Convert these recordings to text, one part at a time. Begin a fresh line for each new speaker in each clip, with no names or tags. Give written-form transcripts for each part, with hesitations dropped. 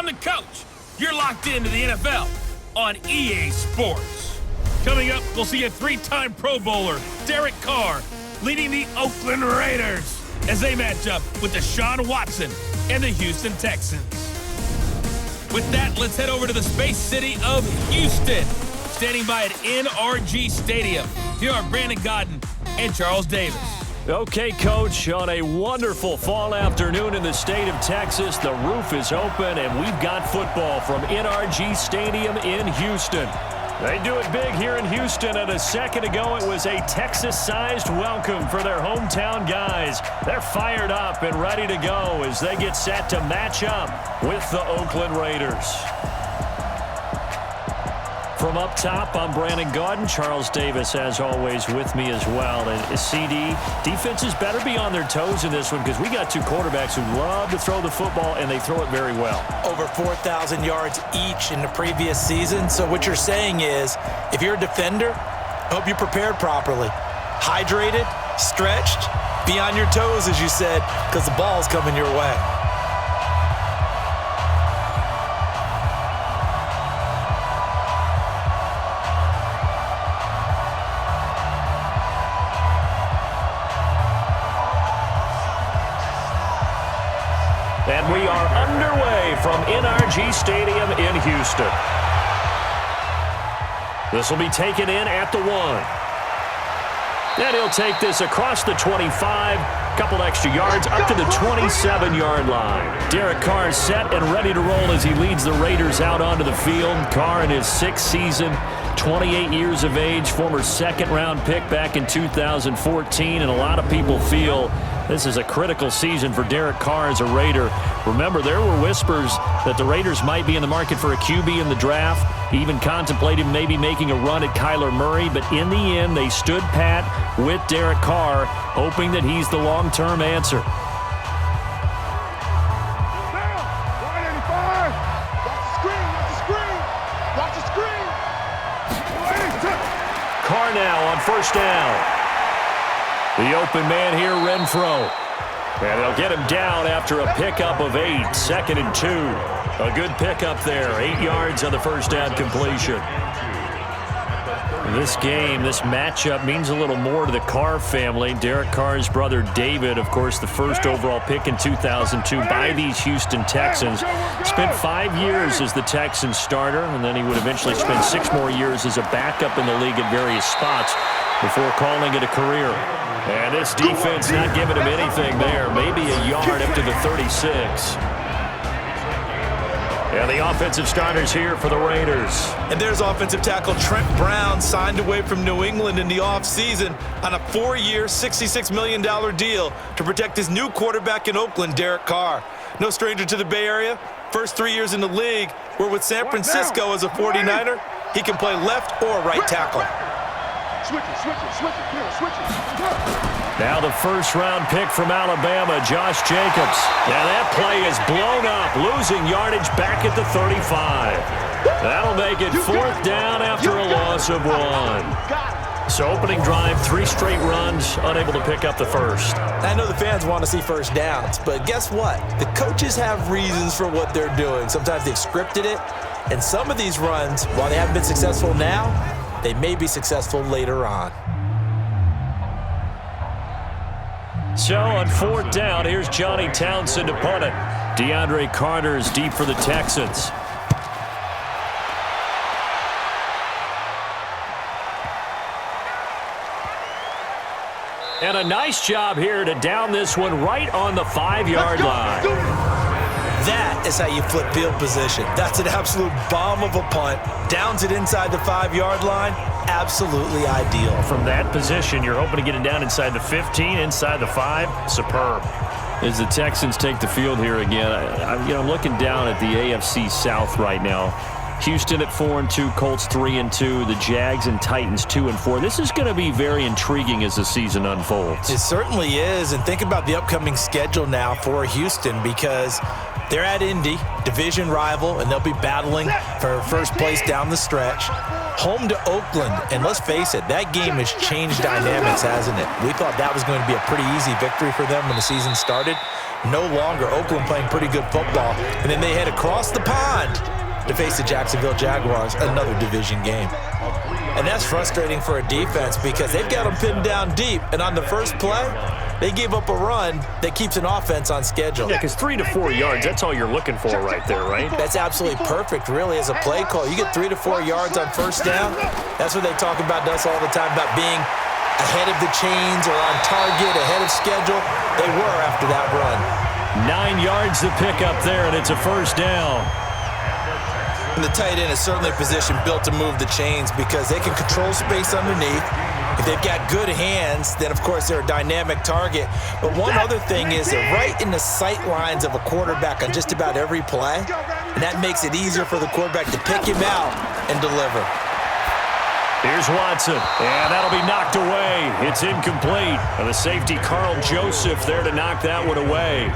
I'm the coach. You're locked into the NFL on EA Sports. Coming up, we'll see a 3-time Pro Bowler, Derek Carr, leading the Oakland Raiders as they match up with Deshaun Watson and the Houston Texans. With that, let's head over to the Space City of Houston. Standing by at NRG Stadium, here are Brandon Godden and Charles Davis.
Okay, Coach, on a wonderful fall afternoon in the state of Texas, the roof is open, and we've got football from NRG Stadium in Houston. They do it big here in Houston, and a second ago it was a Texas-sized welcome for their hometown guys. They're fired up and ready to go as they get set to match up with the Oakland Raiders. From up top, I'm Brandon Godden. Charles Davis, as always, with me as well. And CD, defenses better be on their toes in this one because we got two quarterbacks who love to throw the football, and they throw it very well.
Over 4,000 yards each in the previous season. So what you're saying is, if you're a defender, I hope you're prepared properly. Hydrated, stretched, be on your toes, as you said, because the ball's coming your way.
And we are underway from NRG Stadium in Houston. This will be taken in at the 1. And he'll take this across the 25, couple extra yards, up to the 27-yard line. Derek Carr is set and ready to roll as he leads the Raiders out onto the field. Carr in his 6th season, 28 years of age, former second-round pick back in 2014, and a lot of people feel this is a critical season for Derek Carr as a Raider. Remember, there were whispers that the Raiders might be in the market for a QB in the draft, even contemplated maybe making a run at Kyler Murray, but in the end, they stood pat with Derek Carr, hoping that he's the long-term answer. Carr now on first down. The open man here, Renfro. And they'll get him down after a pickup of 8, 2nd and 2. A good pickup there, 8 yards on the first down completion. This game, this matchup means a little more to the Carr family. Derek Carr's brother David, of course, the first overall pick in 2002 by these Houston Texans. Spent 5 years as the Texans starter, and then he would eventually spend 6 more years as a backup in the league at various spots before calling it a career. And this defense not giving him anything there. Maybe a yard up to the 36. And the offensive starters here for the Raiders.
And there's offensive tackle Trent Brown, signed away from New England in the offseason on a 4-year, $66 million deal to protect his new quarterback in Oakland, Derek Carr. No stranger to the Bay Area. First 3 years in the league, where with San Francisco as a 49er, he can play left or right tackle.
Now the first-round pick from Alabama, Josh Jacobs. Now that play is blown up, losing yardage back at the 35. That'll make it 4th down after a loss of 1. So opening drive, 3 straight runs, unable to pick up the first.
I know the fans want to see first downs, but guess what? The coaches have reasons for what they're doing. Sometimes they've scripted it, and some of these runs, while they haven't been successful now, they may be successful later on.
So on 4th down, here's Johnny Townsend to punt it. DeAndre Carter is deep for the Texans. And a nice job here to down this one right on the 5-yard line.
That is how you flip field position. That's an absolute bomb of a punt. Downs it inside the 5-yard line. Absolutely ideal.
From that position, you're hoping to get it down inside the 15, inside the 5. Superb. As the Texans take the field here again, I'm looking down at the AFC South right now. Houston at 4-2, Colts 3-2, the Jags and Titans 2-4. This is going to be very intriguing as the season unfolds.
It certainly is, and think about the upcoming schedule now for Houston because they're at Indy, division rival, and they'll be battling for first place down the stretch. Home to Oakland, and let's face it, that game has changed dynamics, hasn't it? We thought that was going to be a pretty easy victory for them when the season started. No longer. Oakland playing pretty good football, and then they head across the pond to face the Jacksonville Jaguars, another division game. And that's frustrating for a defense because they've got them pinned down deep, and on the first play, they gave up a run that keeps an offense on schedule.
Yeah, because 3 to 4 yards, that's all you're looking for right there, right?
That's absolutely perfect, really, as a play call. You get 3 to 4 yards on first down. That's what they talk about us all the time, about being ahead of the chains or on target, ahead of schedule. They were after that run.
9 yards to pick up there, and it's a first down.
And the tight end is certainly a position built to move the chains because they can control space underneath. If they've got good hands, then, of course, they're a dynamic target. But one other thing is they're right in the sight lines of a quarterback on just about every play, and that makes it easier for the quarterback to pick him out and deliver.
Here's Watson, and that'll be knocked away. It's incomplete. And the safety, Carl Joseph, there to knock that one away.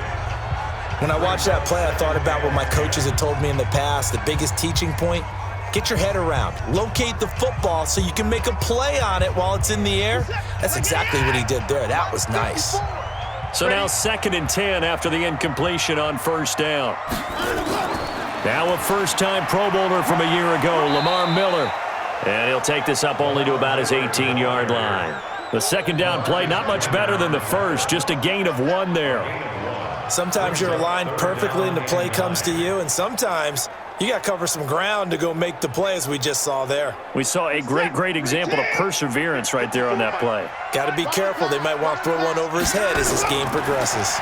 When I watched that play, I thought about what my coaches had told me in the past. The biggest teaching point, get your head around. Locate the football so you can make a play on it while it's in the air. That's exactly what he did there. That was nice.
So now 2nd and 10 after the incompletion on first down. Now a first-time Pro Bowler from a year ago, Lamar Miller. And he'll take this up only to about his 18-yard line. The second down play, not much better than the first, just a gain of 1 there.
Sometimes you're aligned perfectly and the play comes to you, and sometimes you got to cover some ground to go make the play, as we just saw there.
We saw a great example of perseverance right there on that play.
Got to be careful. They might want to throw one over his head as this game progresses.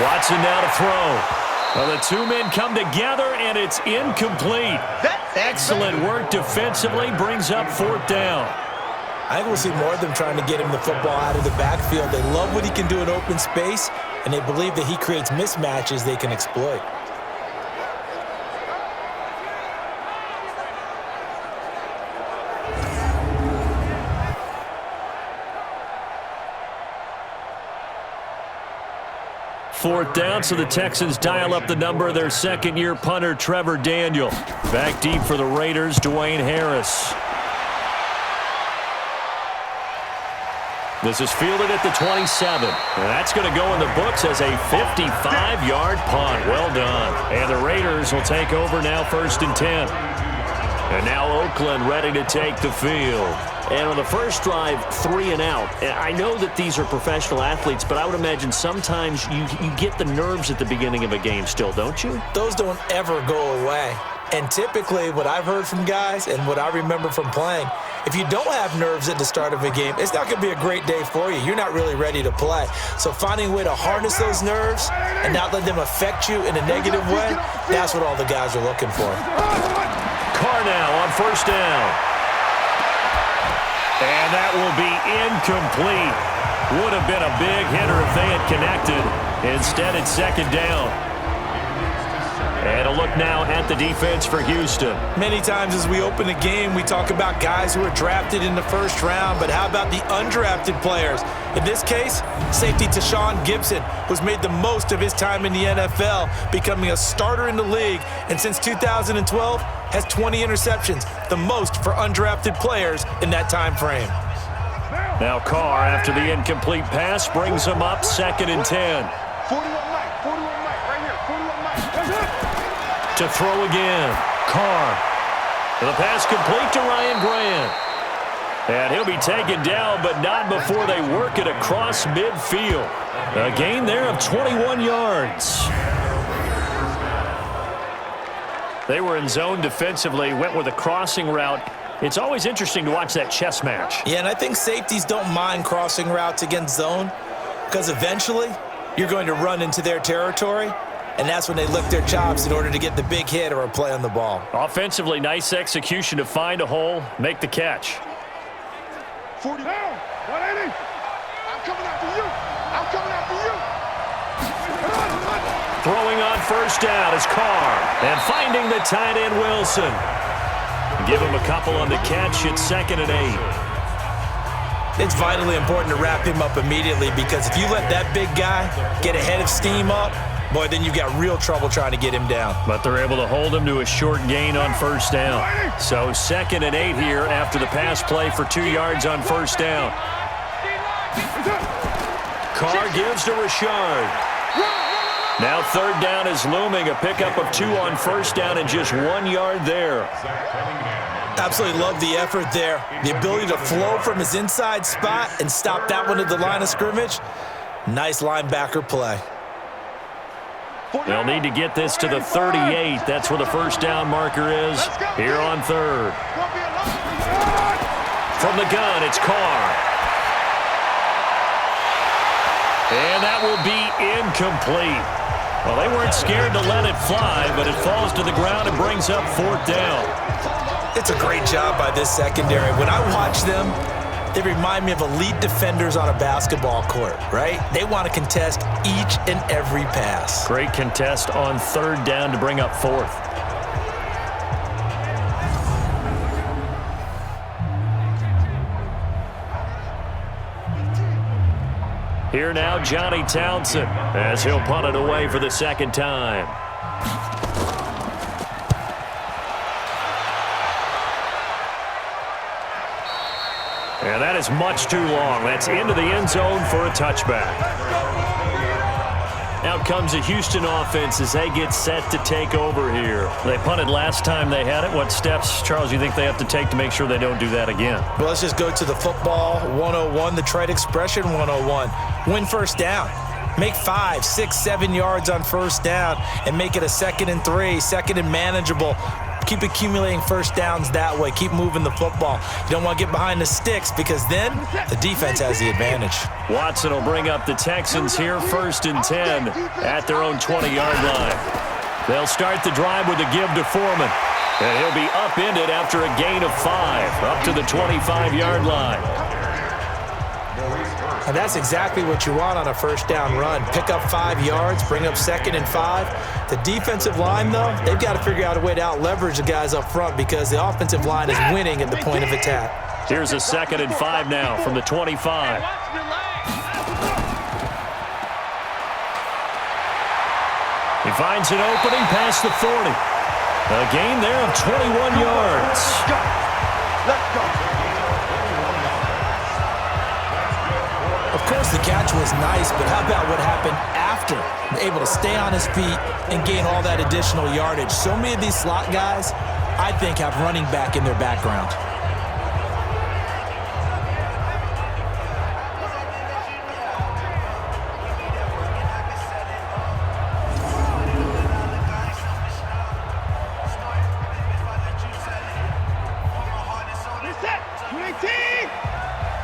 Watson now to throw. Well, the two men come together, and it's incomplete. Excellent work defensively, brings up 4th down.
I think we'll see more of them trying to get him the football out of the backfield. They love what he can do in open space, and they believe that he creates mismatches they can exploit.
Fourth down, so the Texans dial up the number of their second-year punter, Trevor Daniel. Back deep for the Raiders, Dwayne Harris. This is fielded at the 27. And that's going to go in the books as a 55-yard punt. Well done. And the Raiders will take over now 1st and 10. And now Oakland ready to take the field. And on the first drive, 3 and out. And I know that these are professional athletes, but I would imagine sometimes you get the nerves at the beginning of a game still, don't you?
Those don't ever go away. And typically what I've heard from guys and what I remember from playing, if you don't have nerves at the start of a game, it's not going to be a great day for you. You're not really ready to play. So finding a way to harness those nerves and not let them affect you in a negative way, that's what all the guys are looking for.
Carr now on first down. And that will be incomplete. Would have been a big hitter if they had connected. Instead, it's 2nd down. And a look now at the defense for Houston.
Many times as we open a game, we talk about guys who are drafted in the first round, but how about the undrafted players? In this case, safety Tashawn Gibson, who's made the most of his time in the NFL, becoming a starter in the league, and since 2012, has 20 interceptions, the most for undrafted players in that time frame.
Now Carr, after the incomplete pass, brings him up 2nd and 10.
41 Mike, right here, 41 Mike.
To throw again, Carr. The pass complete to Ryan Grant. And he'll be taken down, but not before they work it across midfield. A gain there of 21 yards. They were in zone defensively, went with a crossing route. It's always interesting to watch that chess match.
Yeah, and I think safeties don't mind crossing routes against zone because eventually you're going to run into their territory, and that's when they lick their chops in order to get the big hit or a play on the ball.
Offensively, nice execution to find a hole, make the catch.
40 down, 180. I'm coming after you. I'm coming after you.
Throwing on first down is Carr. And finding the tight end Wilson. Give him a couple on the catch. It's 2nd and 8.
It's vitally important to wrap him up immediately, because if you let that big guy get a head of steam up, boy, then you've got real trouble trying to get him down.
But they're able to hold him to a short gain on first down. So 2nd and 8 here after the pass play for 2 yards on first down. Carr gives to Richard. Now 3rd down is looming. A pickup of 2 on first down and just 1 yard there.
Absolutely love the effort there. The ability to flow from his inside spot and stop that one at the line of scrimmage. Nice linebacker play.
They'll need to get this to the 38. That's where the first down marker is here on 3rd. From the gun, it's Carr. And that will be incomplete. Well, they weren't scared to let it fly, but it falls to the ground and brings up 4th down.
It's a great job by this secondary. When I watch them, they remind me of elite defenders on a basketball court, right? They want to contest each and every pass.
Great contest on 3rd down to bring up 4th. Here now, Johnny Townsend, as he'll punt it away for the 2nd time. And that is much too long. That's into the end zone for a touchback. Out comes the Houston offense as they get set to take over here. They punted last time they had it. What steps, Charles, you think they have to take to make sure they don't do that again?
Well, let's just go to the football 101, the trite expression 101. Win first down. Make 5, 6, 7 yards on first down and make it a 2nd and 3, 2nd and manageable. Keep accumulating first downs that way. Keep moving the football. You don't want to get behind the sticks, because then the defense has the advantage.
Watson will bring up the Texans here 1st and 10 at their own 20-yard line. They'll start the drive with a give to Foreman. And he'll be upended after a gain of 5 up to the 25-yard line.
And that's exactly what you want on a first down run. Pick up 5 yards, bring up 2nd and 5. The defensive line, though, they've got to figure out a way to out-leverage the guys up front, because the offensive line is winning at the point of attack.
Here's a 2nd and 5 now from the 25. He finds an opening past the 40. A gain there of 21 yards.
Let's go.
Of course, the catch was nice, but how about what happened after? Able to stay on his feet and gain all that additional yardage. So many of these slot guys, I think, have running back in their background.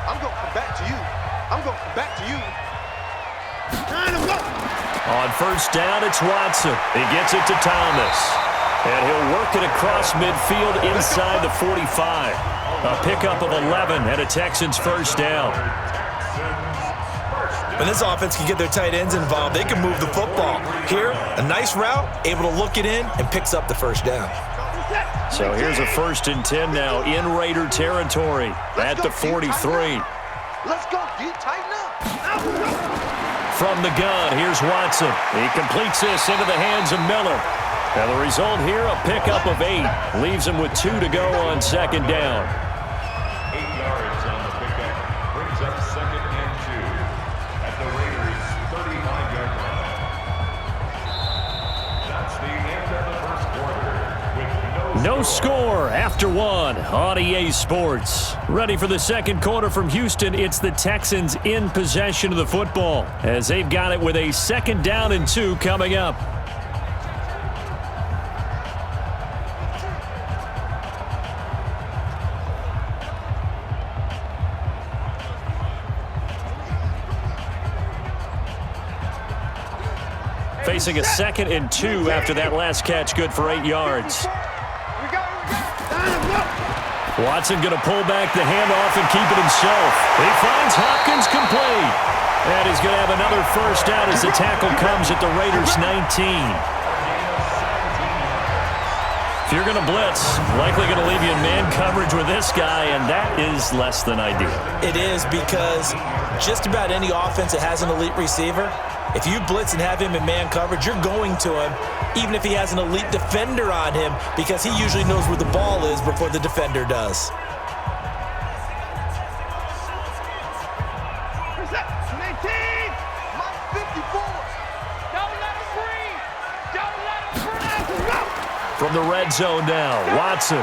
I'm going to come back to you. I'm going to come back to you.
On first down, it's Watson. He gets it to Thomas. And he'll work it across midfield inside the 45. A pickup of 11 and a Texans first down.
When this offense can get their tight ends involved, they can move the football. Here, a nice route, able to look it in, and picks up the first down.
So here's a 1st and 10 now in Raider territory at the 43.
Let's go, D. Tighten up.
From the gun, here's Watson. He completes this into the hands of Miller. And the result here, a pickup of 8. Leaves him with 2 to go on 2nd down.
8 yards on the pickup. Brings up 2nd and 2 at the Raiders' 35-yard line. That's the end of the first quarter.
No score after 1 on EA Sports. Ready for the second quarter from Houston. It's the Texans in possession of the football as they've got it with a 2nd down and 2 coming up. Facing a 2nd and 2 after that last catch, good for 8 yards. Watson going to pull back the handoff and keep it himself. He finds Hopkins complete. And he's going to have another first down as the tackle comes at the Raiders' 19. If you're going to blitz, likely going to leave you in man coverage with this guy, and that is less than ideal.
It is, because just about any offense that has an elite receiver, if you blitz and have him in man coverage, you're going to him, even if he has an elite defender on him, because he usually knows where the ball is before the defender does.
From the red zone now, Watson.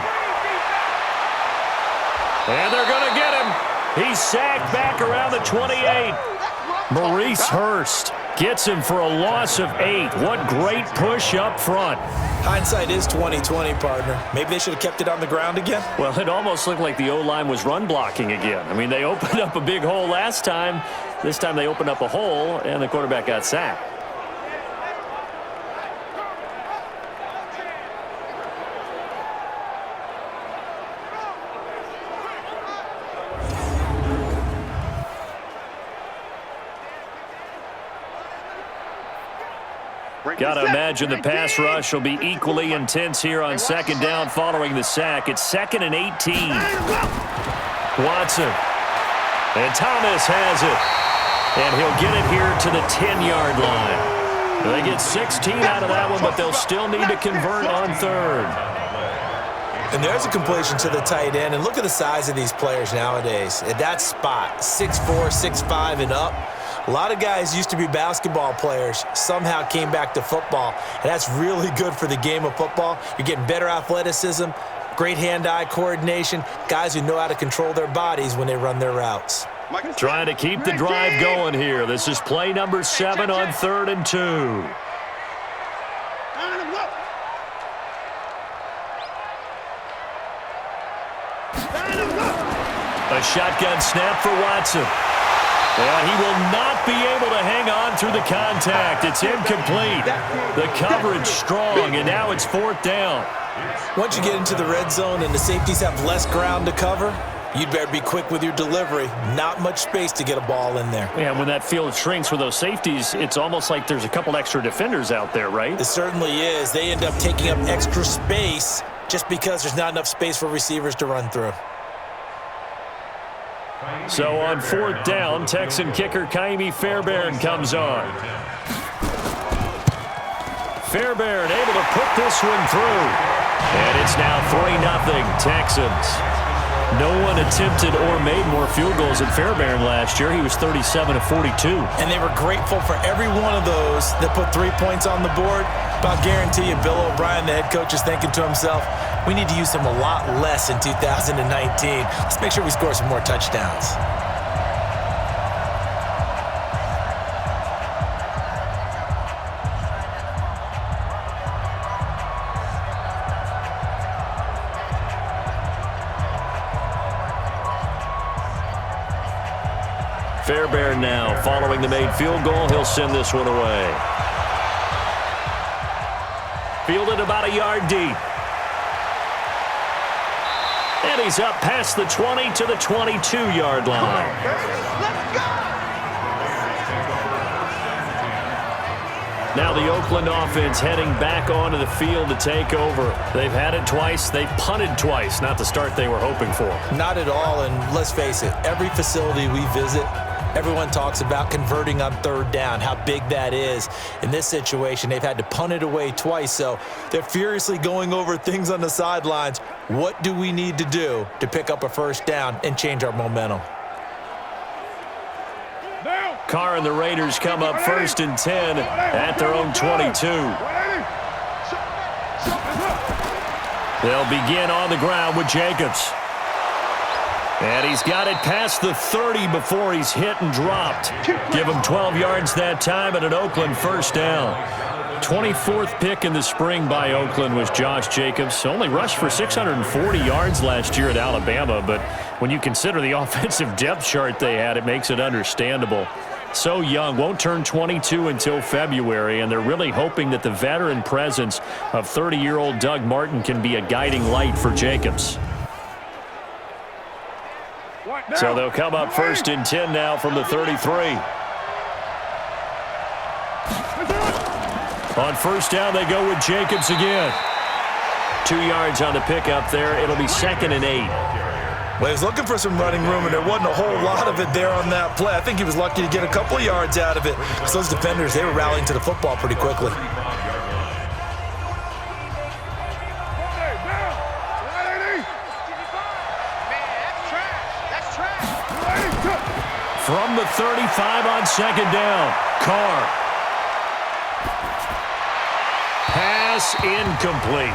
And they're going to get him. He's sacked back around the 28. Maurice Hurst gets him for a loss of 8. What great push up front.
Hindsight is 20/20, partner. Maybe they should have kept it on the ground again.
Well, it almost looked like the O-line was run blocking again. I mean, they opened up a big hole last time. This time they opened up a hole, and the quarterback got sacked. Got to imagine the pass rush will be equally intense here on second down following the sack. It's 2nd and 18. Watson. And Thomas has it. And he'll get it here to the 10-yard line. They get 16 out of that one, but they'll still need to convert on third.
And there's a completion to the tight end. And look at the size of these players nowadays. At that spot, 6'4", 6'5", and up. A lot of guys used to be basketball players, somehow came back to football, and that's really good for the game of football. You're getting better athleticism, great hand-eye coordination, guys who know how to control their bodies when they run their routes.
Trying to keep the drive going here. This is play number 7 on 3rd and 2. A shotgun snap for Watson. And he will not be able to hang on through the contact. It's incomplete. The coverage strong, and now it's 4th down.
Once you get into the red zone and the safeties have less ground to cover, you'd better be quick with your delivery. Not much space to get a ball in there.
Yeah, when that field shrinks with those safeties, it's almost like there's a couple extra defenders out there, right?
It certainly is. They end up taking up extra space just because there's not enough space for receivers to run through.
So on 4th down, Texan kicker Kaimi Fairbairn comes on. Fairbairn able to put this one through. And it's now 3-0 Texans. No one attempted or made more field goals than Fairbairn last year. He was 37 of 42.
And they were grateful for every one of those that put 3 points on the board. But I'll guarantee you, Bill O'Brien, the head coach, is thinking to himself, we need to use him a lot less in 2019. Let's make sure we score some more touchdowns.
Fairbairn now following the made field goal. He'll send this one away. Fielded about a yard deep. And he's up past the 20 to the 22-yard line.
Let's go!
Now the Oakland offense heading back onto the field to take over. They've had it twice. They've punted twice. Not the start they were hoping for.
Not at all, and let's face it, every facility we visit, everyone talks about converting on 3rd down, how big that is. In this situation, they've had to punt it away twice, so they're furiously going over things on the sidelines. What do we need to do to pick up a 1st down and change our momentum?
Carr and the Raiders come up 1st and 10 at their own 22. They'll begin on the ground with Jacobs. And he's got it past the 30 before he's hit and dropped. Give him 12 yards that time and an Oakland 1st down. 24th pick in the spring by Oakland was Josh Jacobs. Only rushed for 640 yards last year at Alabama, but when you consider the offensive depth chart they had, it makes it understandable. So young, won't turn 22 until February, and they're really hoping that the veteran presence of 30-year-old Doug Martin can be a guiding light for Jacobs. So they'll come up 1st and 10 now from the 33. On first down, they go with Jacobs again. 2 yards on the pickup there. It'll be 2nd and 8.
Well, he was looking for some running room, and there wasn't a whole lot of it there on that play. I think he was lucky to get a couple of yards out of it. So those defenders, they were rallying to the football pretty quickly.
From the 35 on 2nd down, Carr. Pass incomplete.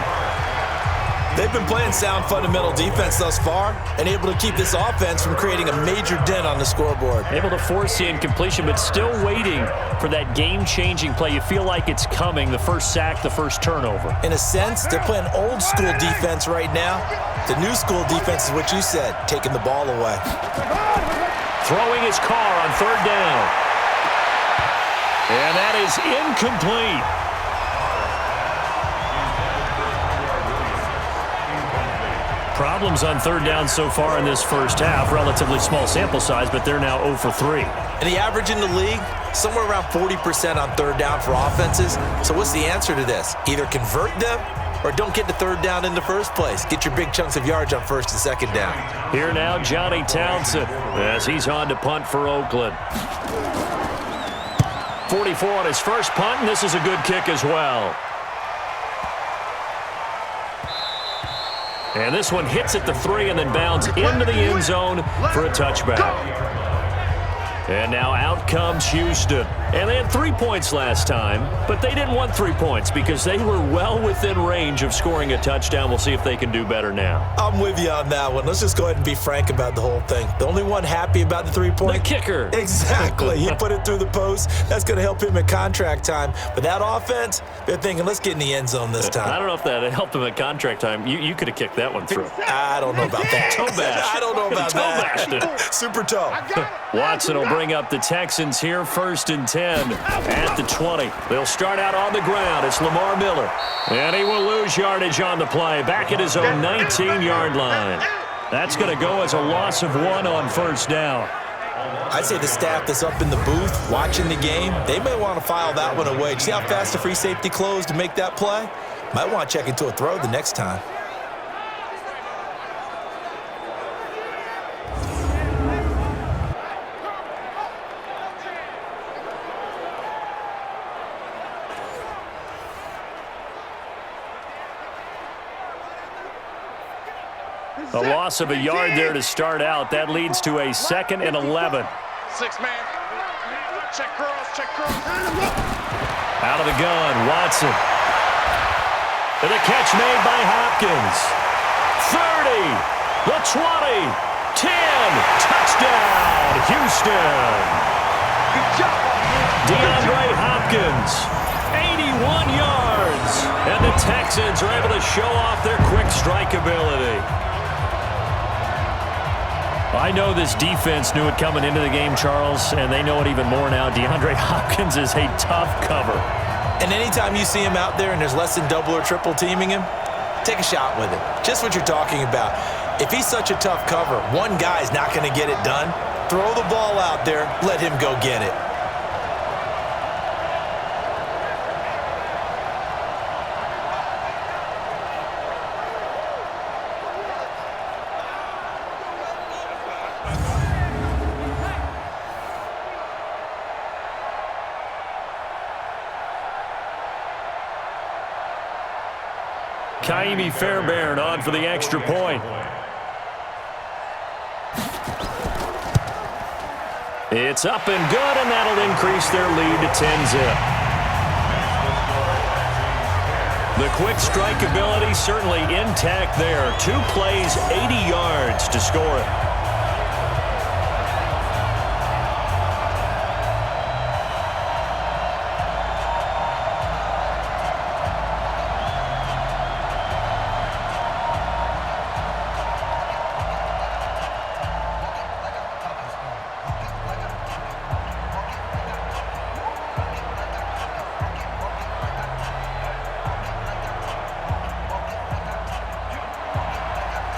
They've been playing sound fundamental defense thus far and able to keep this offense from creating a major dent on the scoreboard.
Able to force the incompletion, but still waiting for that game-changing play. You feel like it's coming, the first sack, the first turnover.
In a sense, they're playing old-school defense right now. The new-school defense is what you said, taking the ball away.
Throwing his Carr on 3rd down. And that is incomplete. Problems on 3rd down so far in this first half. Relatively small sample size, but they're now 0 for 3.
And the average in the league, somewhere around 40% on 3rd down for offenses. So what's the answer to this? Either convert them or don't get to 3rd down in the first place. Get your big chunks of yards on 1st and 2nd down.
Here now, Johnny Townsend, as he's on to punt for Oakland. 44 on his first punt, and this is a good kick as well. And this one hits at the 3 and then bounds into the end zone for a touchback. And now out comes Houston. And they had 3 points last time, but they didn't want 3 points because they were well within range of scoring a touchdown. We'll see if they can do better now.
I'm with you on that one. Let's just go ahead and be frank about the whole thing. The only one happy about the 3-point?
The kicker.
Exactly. He put it through the post. That's going to help him at contract time. But that offense, they're thinking, let's get in the end zone this time.
I don't know if that helped him at contract time. You could have kicked that one through.
I don't know about that.
Toe bash.
I don't know about that.
Toe-bashed.
Super toe.
Watson will bring up the Texans here, 1st and 10 at the 20. They'll start out on the ground. It's Lamar Miller. And he will lose yardage on the play, back at his own 19-yard line. That's going to go as a loss of 1 on 1st down.
I'd say the staff that's up in the booth watching the game, they may want to file that one away. See how fast the free safety closed to make that play? Might want to check into a throw the next time.
A loss of a yard there to start out. That leads to a 2nd and 11.
6-man. Check cross, check cross.
Out of the gun, Watson. And the catch made by Hopkins. 30, the 20, 10, touchdown, Houston.
Good job.
DeAndre Hopkins, 81 yards. And the Texans are able to show off their quick strike ability. I know this defense knew it coming into the game, Charles, and they know it even more now. DeAndre Hopkins is a tough cover.
And anytime you see him out there and there's less than double or triple teaming him, take a shot with it. Just what you're talking about. If he's such a tough cover, one guy's not going to get it done. Throw the ball out there, let him go get it.
Kaimi Fairbairn on for the extra point. It's up and good, and that'll increase their lead to 10-zip. The quick strike ability certainly intact there. 2 plays, 80 yards to score it.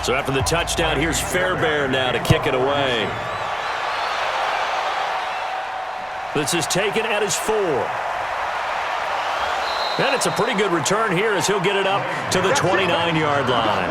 So after the touchdown, here's Fairbairn now to kick it away. This is taken at his 4. And it's a pretty good return here as he'll get it up to the 29-yard line.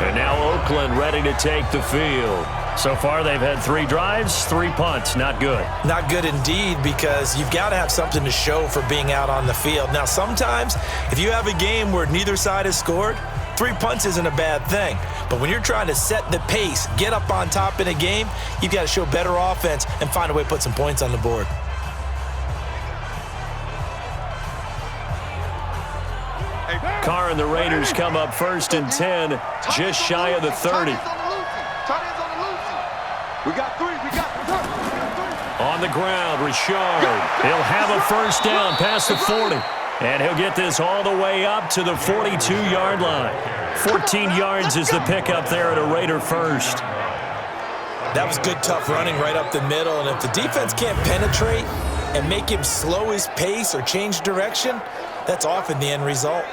And now Oakland ready to take the field. So far, they've had 3 drives, 3 punts. Not good.
Not good indeed, because you've got to have something to show for being out on the field. Now, sometimes, if you have a game where neither side has scored, 3 punts isn't a bad thing. But when you're trying to set the pace, get up on top in a game, you've got to show better offense and find a way to put some points on the board.
Carr and the Raiders come up 1st and 10, just shy of the 30.
We got 3. We got 3.
On the ground, Richard. He'll have a first down past the 40. And he'll get this all the way up to the 42-yard line. 14 yards is the pickup there at a Raider first.
That was good, tough running right up the middle. And if the defense can't penetrate and make him slow his pace or change direction, that's often the end result.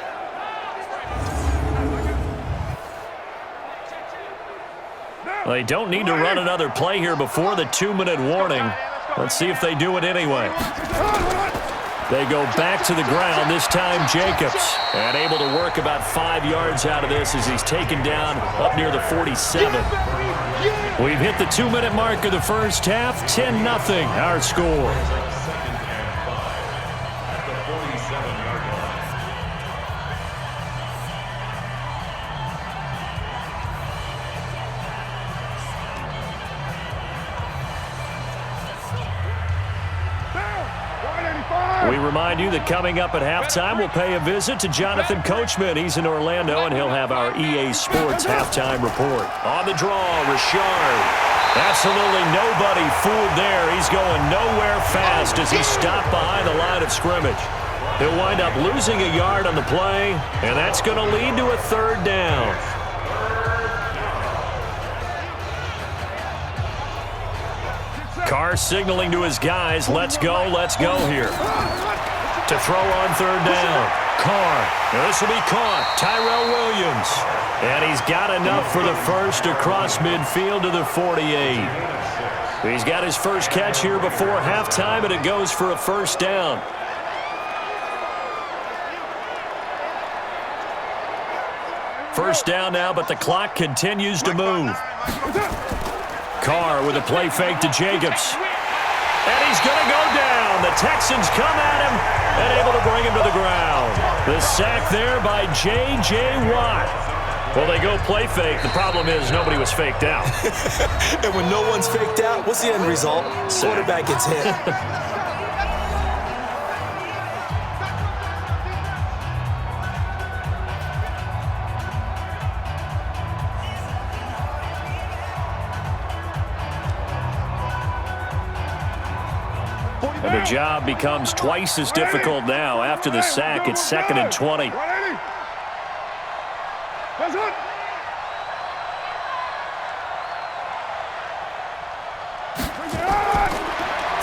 They don't need to run another play here before the 2-minute warning. Let's see if they do it anyway. They go back to the ground, this time Jacobs. And able to work about 5 yards out of this as he's taken down up near the 47. We've hit the 2-minute mark of the first half, 10-0 our score. We remind you that coming up at halftime, we'll pay a visit to Jonathan Coachman. He's in Orlando, and he'll have our EA Sports halftime report. On the draw, Richard. Absolutely nobody fooled there. He's going nowhere fast as he's stopped behind the line of scrimmage. He'll wind up losing a yard on the play, and that's going to lead to a 3rd down. Carr signaling to his guys, let's go here. To throw on 3rd down. Carr, this will be caught. Tyrell Williams. And he's got enough for the first across midfield to the 48. He's got his first catch here before halftime, and it goes for a 1st down. First down now, but the clock continues to move. Carr with a play fake to Jacobs. And he's going to go down. The Texans come at him and able to bring him to the ground. The sack there by J.J. Watt. Well, they go play fake. The problem is nobody was faked out.
And when no one's faked out, what's the end result? Quarterback gets hit.
And the job becomes twice as difficult now. After the sack, it's 2nd and 20.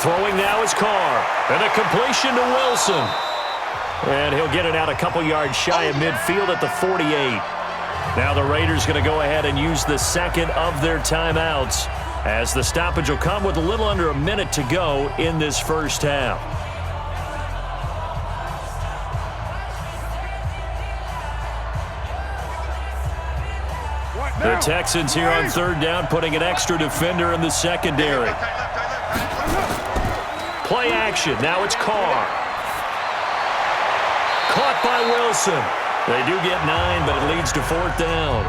Throwing now is Carr. And a completion to Wilson. And he'll get it out a couple yards shy of midfield at the 48. Now the Raiders going to go ahead and use the 2nd of their timeouts, as the stoppage will come with a little under a minute to go in this first half. The Texans here on 3rd down, putting an extra defender in the secondary. Play action. Now it's Carr. Caught by Wilson. They do get 9, but it leads to 4th down.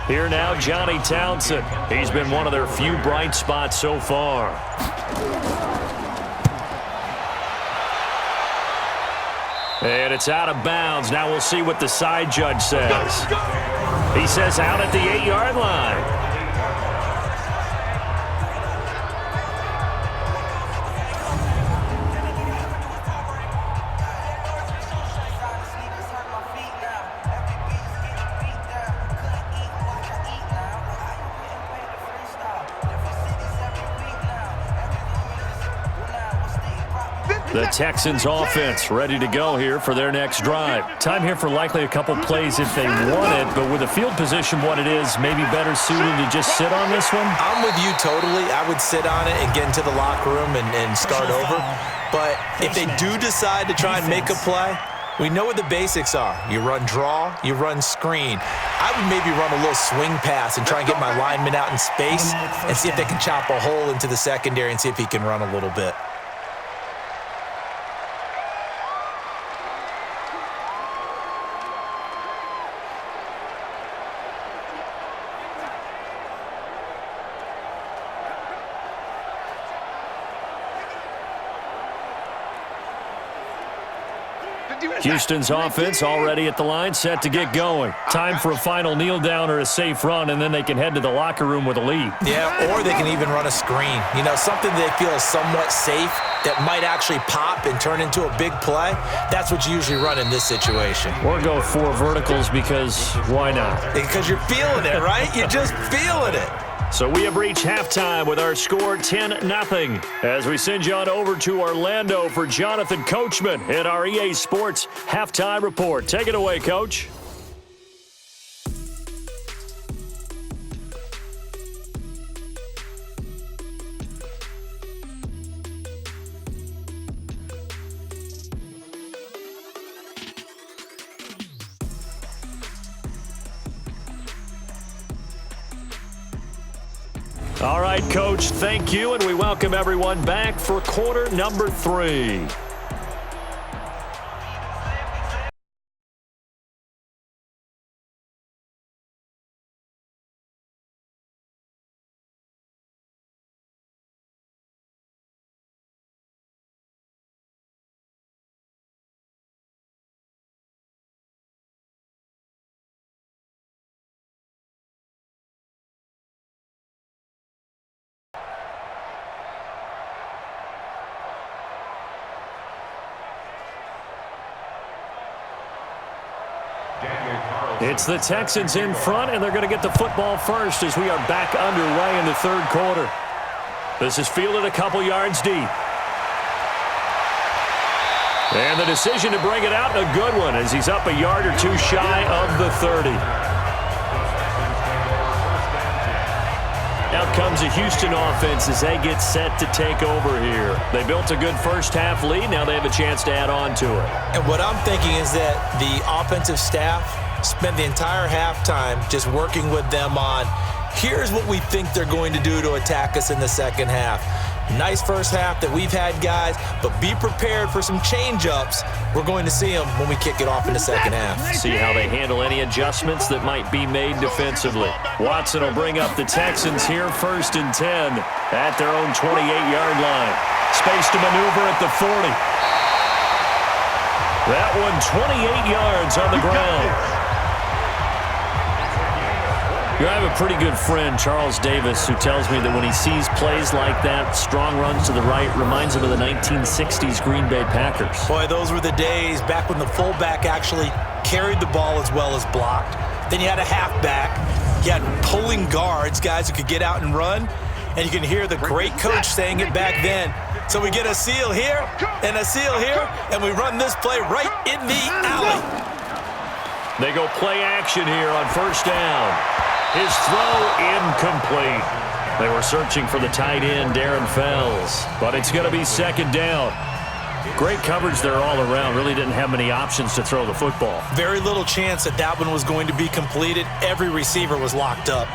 Here now, Johnny Townsend. He's been one of their few bright spots so far. And it's out of bounds. Now we'll see what the side judge says. He says out at the 8-yard line. The Texans offense ready to go here for their next drive. Time here for likely a couple plays if they want it, but with the field position what it is, maybe better suited to just sit on this one?
I'm with you totally. I would sit on it and get into the locker room and start over. But if they do decide to try and make a play, we know what the basics are. You run draw, you run screen. I would maybe run a little swing pass and try and get my lineman out in space and see if they can chop a hole into the secondary and see if he can run a little bit.
Houston's offense already at the line, set to get going. Time for a final kneel down or a safe run, and then they can head to the locker room with a lead.
Yeah, or they can even run a screen. You know, something they feel is somewhat safe that might actually pop and turn into a big play. That's what you usually run in this situation.
Or go 4 verticals because why not?
Because you're feeling it, right? You're just feeling it.
So we have reached halftime with our score 10-0. As we send you on over to Orlando for Jonathan Coachman in our EA Sports Halftime Report. Take it away, Coach. All right, Coach, thank you, and we welcome everyone back for quarter number 3. It's the Texans in front, and they're going to get the football first as we are back underway in the third quarter. This is fielded a couple yards deep. And the decision to bring it out, a good one, as he's up a yard or two shy of the 30. Out comes the Houston offense as they get set to take over here. They built a good first-half lead. Now they have a chance to add on to it.
And what I'm thinking is that the offensive staff spent the entire halftime just working with them on, here's what we think they're going to do to attack us in the second half. Nice first half that we've had, guys, but be prepared for some change-ups. We're going to see them when we kick it off in the second half.
See how they handle any adjustments that might be made defensively. Watson will bring up the Texans here, 1st and 10 at their own 28-yard line. Space to maneuver at the 40. That one 28 yards on the ground. You know, I have a pretty good friend, Charles Davis, who tells me that when he sees plays like that, strong runs to the right, reminds him of the 1960s Green Bay Packers.
Boy, those were the days back when the fullback actually carried the ball as well as blocked. Then you had a halfback. You had pulling guards, guys who could get out and run. And you can hear the great coach saying it back then. So we get a seal here and a seal here, and we run this play right in the alley.
They go play action here on 1st down. His throw incomplete. They were searching for the tight end, Darren Fells, but it's going to be 2nd down. Great coverage there all around. Really didn't have many options to throw the football.
Very little chance that that one was going to be completed. Every receiver was locked up.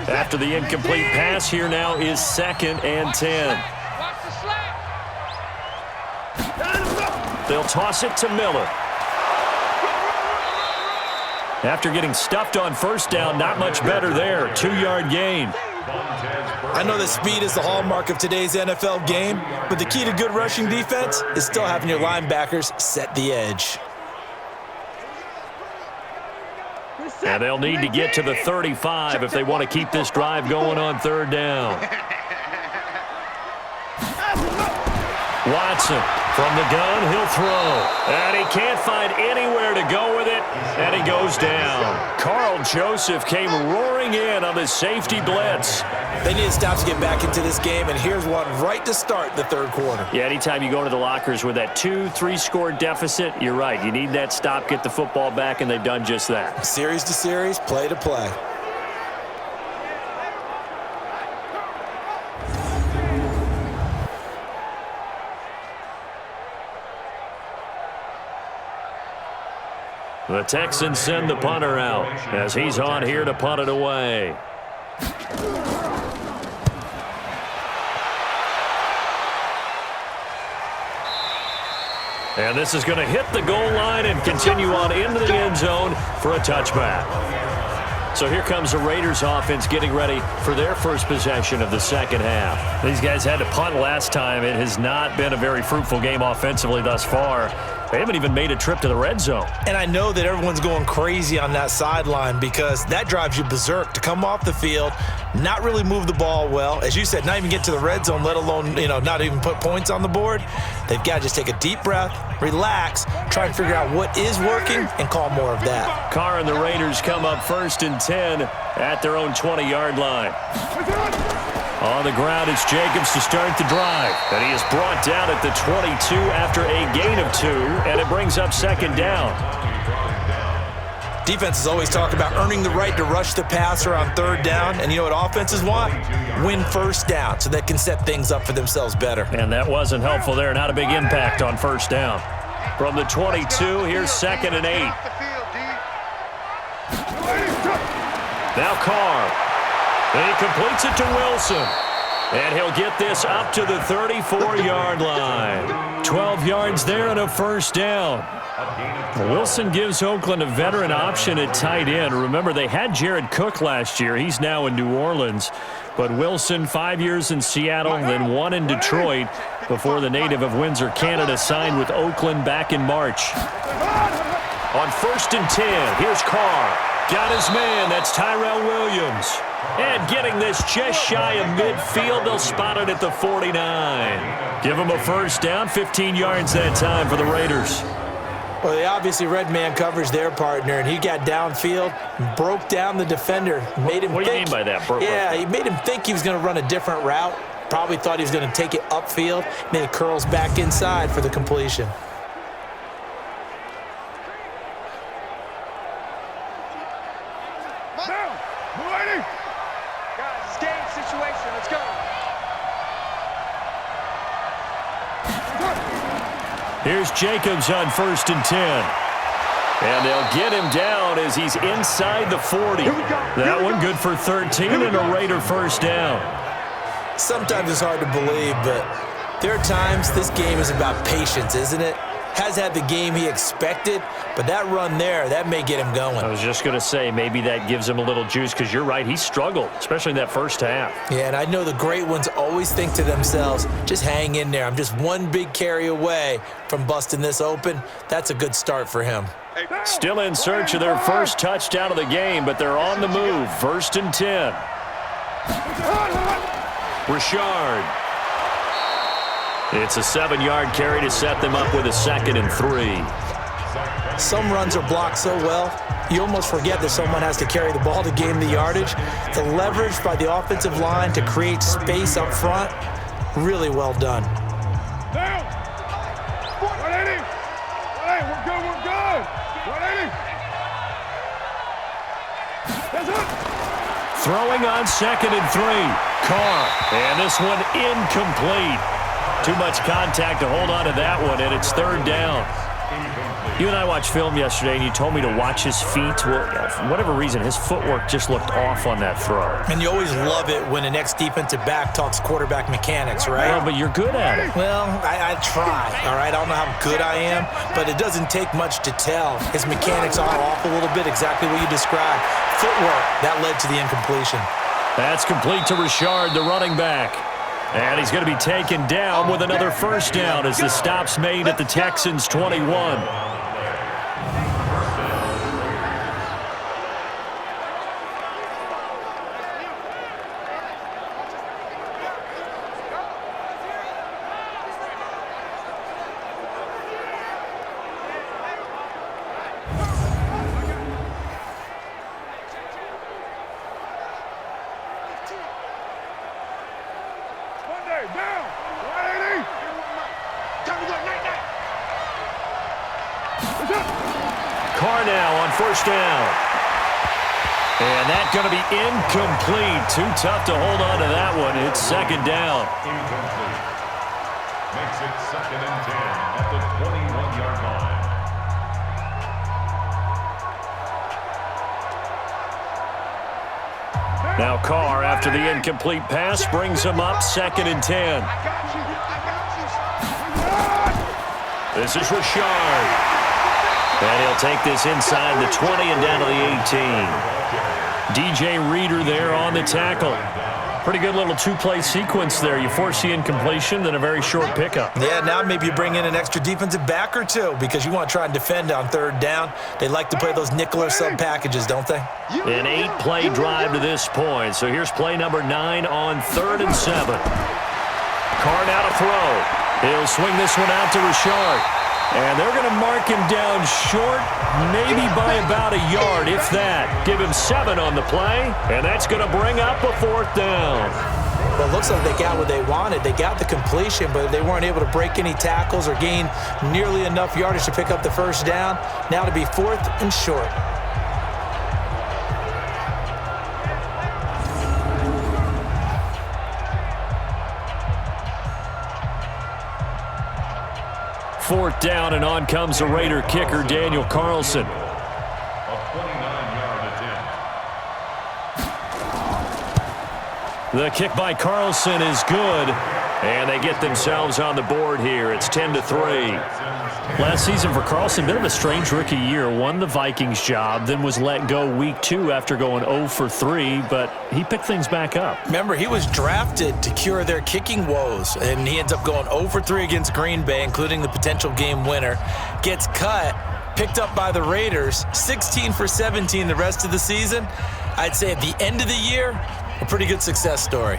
After the incomplete pass, here now is 2nd and 10. They'll toss it to Miller. After getting stuffed on 1st down, not much better there. 2-yard gain.
I know that speed is the hallmark of today's NFL game, but the key to good rushing defense is still having your linebackers set the edge.
And they'll need to get to the 35 if they want to keep this drive going on 3rd down. Watson From the gun, he'll throw. And he can't find anywhere to go with it, and he goes down. Carl Joseph came roaring in on the safety blitz.
They need to stop to get back into this game, and here's one right to start the third quarter.
Yeah, anytime you go to the lockers with that 2-3 score deficit, you're right. You need that stop, get the football back, and they've done just that.
Series to series, play to play.
The Texans send the punter out as he's on here to punt it away. And this is going to hit the goal line and continue on into the end zone for a touchback. So here comes the Raiders offense getting ready for their first possession of the second half. These guys had to punt last time. It has not been a very fruitful game offensively thus far. They haven't even made a trip to the red zone.
And I know that everyone's going crazy on that sideline because that drives you berserk to come off the field, not really move the ball well. As you said, not even get to the red zone, let alone, not even put points on the board. They've got to just take a deep breath, relax, try and figure out what is working and call more of that.
Carr and the Raiders come up 1st and 10 at their own 20-yard line. On the ground, it's Jacobs to start the drive. And he is brought down at the 22 after a gain of 2, and it brings up second down.
Defenses always talk about earning the right to rush the passer on third down, and you know what offenses want? Win first down so they can set things up for themselves better.
And that wasn't helpful there. Not a big impact on first down. From the 22, here's 2nd and 8. Now Carr. He completes it to Wilson. And he'll get this up to the 34-yard line. 12 yards there and a first down. Wilson gives Oakland a veteran option at tight end. Remember, they had Jared Cook last year. He's now in New Orleans. But Wilson, 5 years in Seattle, then 1 in Detroit before the native of Windsor, Canada, signed with Oakland back in March. On 1st and 10, here's Carr. Got his man. That's Tyrell Williams. And getting this just shy of midfield, they'll spot it at the 49. Give him a first down, 15 yards that time for the Raiders.
Well, they obviously read man coverage their partner, and he got downfield, broke down the defender. Made him
what do you mean by that?
He made him think he was going to run a different route. Probably thought he was going to take it upfield. Then he curls back inside for the completion.
Here's Jacobs on 1st and 10. And they'll get him down as he's inside the 40. That one good for 13 and a Raider first down.
Sometimes it's hard to believe, but there are times this game is about patience, isn't it? Has had the game he expected, but that run there, that may get him going.
I was just going to say, maybe that gives him a little juice because you're right, he struggled, especially in that first half.
Yeah, and I know the great ones always think to themselves, just hang in there. I'm just one big carry away from busting this open. That's a good start for him.
Still in search of their first touchdown of the game, but they're on the move. 1st and 10. Richard. It's a 7-yard carry to set them up with a 2nd and 3.
Some runs are blocked so well, you almost forget that someone has to carry the ball to gain the yardage. The leverage by the offensive line to create space up front, really well done.
Down. 180. 180. We're good. We're good. 180. That's it.
Throwing on 2nd and 3. Carr. And this one incomplete. Too much contact to hold on to that one, and it's 3rd down. You and I watched film yesterday, and you told me to watch his feet. Well, for whatever reason, his footwork just looked off on that throw.
And you always love it when the next defensive back talks quarterback mechanics, right?
Well, but you're good at it.
Well, I try, all right? I don't know how good I am, but it doesn't take much to tell. His mechanics are off a little bit, exactly what you described. Footwork, that led to the incompletion.
That's complete to Richard, the running back. And he's going to be taken down with another first down as the stop's made at the Texans' 21. Carr now on first down. And that's going to be incomplete. Too tough to hold on to that one. It's second down.
Incomplete. Makes it 2nd and 10 at the 21-yard line.
Now Carr, after the incomplete pass, brings him up 2nd and 10. This is Richard. And he'll take this inside the 20 and down to the 18. DJ Reader there on the tackle. Pretty good little two-play sequence there. You force the incompletion, then a very short pickup.
Yeah, now maybe you bring in an extra defensive back or two because you want to try and defend on 3rd down. They like to play those nickel or sub packages, don't they?
An 8-play drive to this point. So here's play number 9 on 3rd and 7. Carr now to throw. He'll swing this one out to Richard. And they're going to mark him down short, maybe by about a yard, if that. Give him 7 on the play, and that's going to bring up a 4th down.
Well, it looks like they got what they wanted. They got the completion, but they weren't able to break any tackles or gain nearly enough yardage to pick up the first down. Now to be 4th and short.
Fourth down, and on comes the Raider kicker, Daniel Carlson.
A 29-yard attempt.
The kick by Carlson is good, and they get themselves on the board here. It's 10-3. Last season for Carlson, bit of a strange rookie year. Won the Vikings job, then was let go week 2 after going 0 for 3, but he picked things back up.
Remember, he was drafted to cure their kicking woes, and he ends up going 0 for 3 against Green Bay, including the potential game winner. Gets cut, picked up by the Raiders, 16 for 17 the rest of the season. I'd say at the end of the year, a pretty good success story.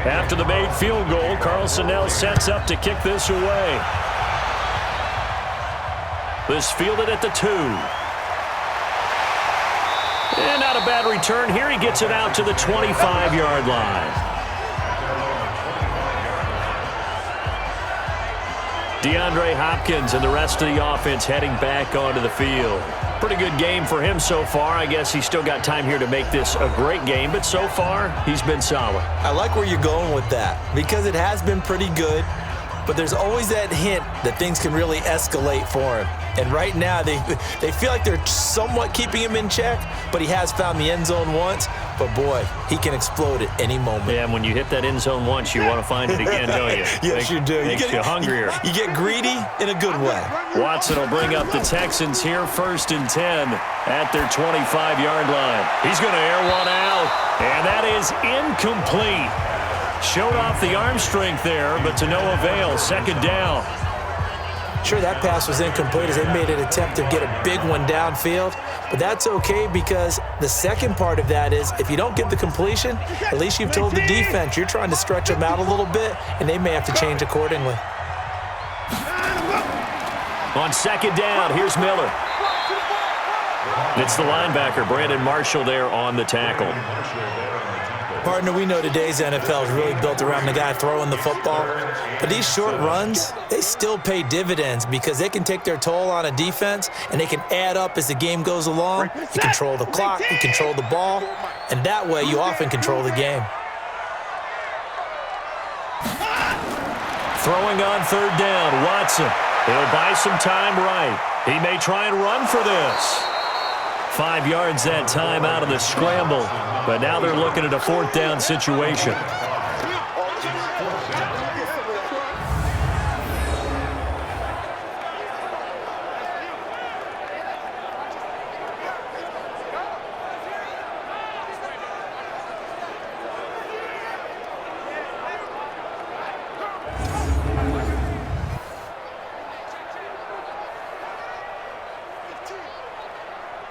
After the made field goal, Carlson now sets up to kick this away. This fielded at the 2. And not a bad return here. He gets it out to the 25-yard line. DeAndre Hopkins and the rest of the offense heading back onto the field. Pretty good game for him so far. I guess he's still got time here to make this a great game, but so far, he's been solid.
I like where you're going with that because it has been pretty good, but there's always that hint that things can really escalate for him. And right now, they feel like they're somewhat keeping him in check, but he has found the end zone once. But, boy, he can explode at any moment.
Yeah, and when you hit that end zone once, you want to find it again, don't you?
Yes, you do.
Makes you hungrier.
You get greedy in a good way.
Watson will bring up the Texans here, 1st and 10 at their 25-yard line. He's going to air one out, and that is incomplete. Showed off the arm strength there, but to no avail. 2nd down.
Sure, that pass was incomplete as they made an attempt to get a big one downfield, but that's okay because the second part of that is if you don't get the completion, at least you've told the defense you're trying to stretch them out a little bit, and they may have to change accordingly.
On 2nd down, here's Miller. It's the linebacker, Brandon Marshall, there on the tackle.
Partner, we know today's NFL is really built around the guy throwing the football. But these short runs, they still pay dividends because they can take their toll on a defense and they can add up as the game goes along. You control the clock, you control the ball, and that way you often control the game.
Throwing on 3rd down, Watson. He'll buy some time right. He may try and run for this. 5 yards that time out of the scramble, but now they're looking at a 4th down situation.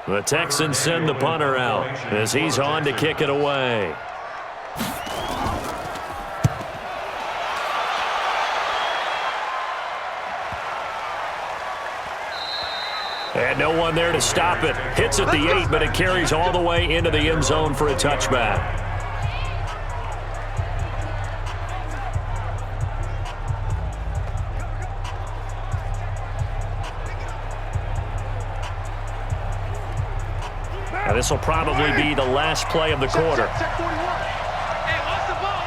The Texans send the punter out as he's on to kick it away. And no one there to stop it. Hits at the 8, but it carries all the way into the end zone for a touchback. Now this will probably be the last play of the quarter.
Check 41. Hey, watch the ball,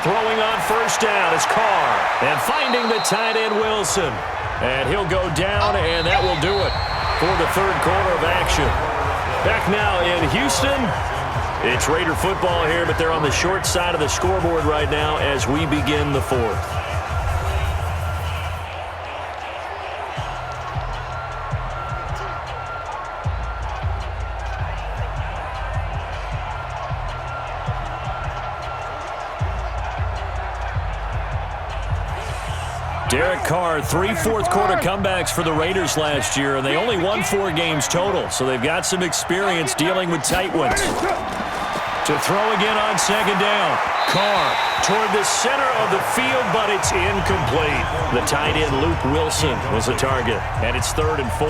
Throwing on first down is Carr. And finding the tight end Wilson. And he'll go down, and that will do it for the third quarter of action. Back now in Houston. It's Raider football here, but they're on the short side of the scoreboard right now as we begin the fourth. Derek Carr, 3 fourth-quarter comebacks for the Raiders last year, and they only won 4 games total, so they've got some experience dealing with tight ones. To throw again on second down. Carr toward the center of the field, but it's incomplete. The tight end Luke Wilson was the target, and it's 3rd and 4.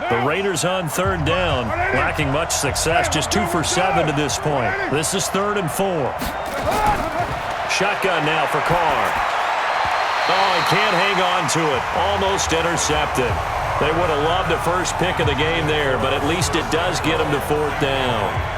The Raiders on 3rd down, lacking much success, just 2 for 7 to this point. This is 3rd and 4. Shotgun now for Carr. Oh, he can't hang on to it. Almost intercepted. They would have loved the first pick of the game there, but at least it does get them to 4th down.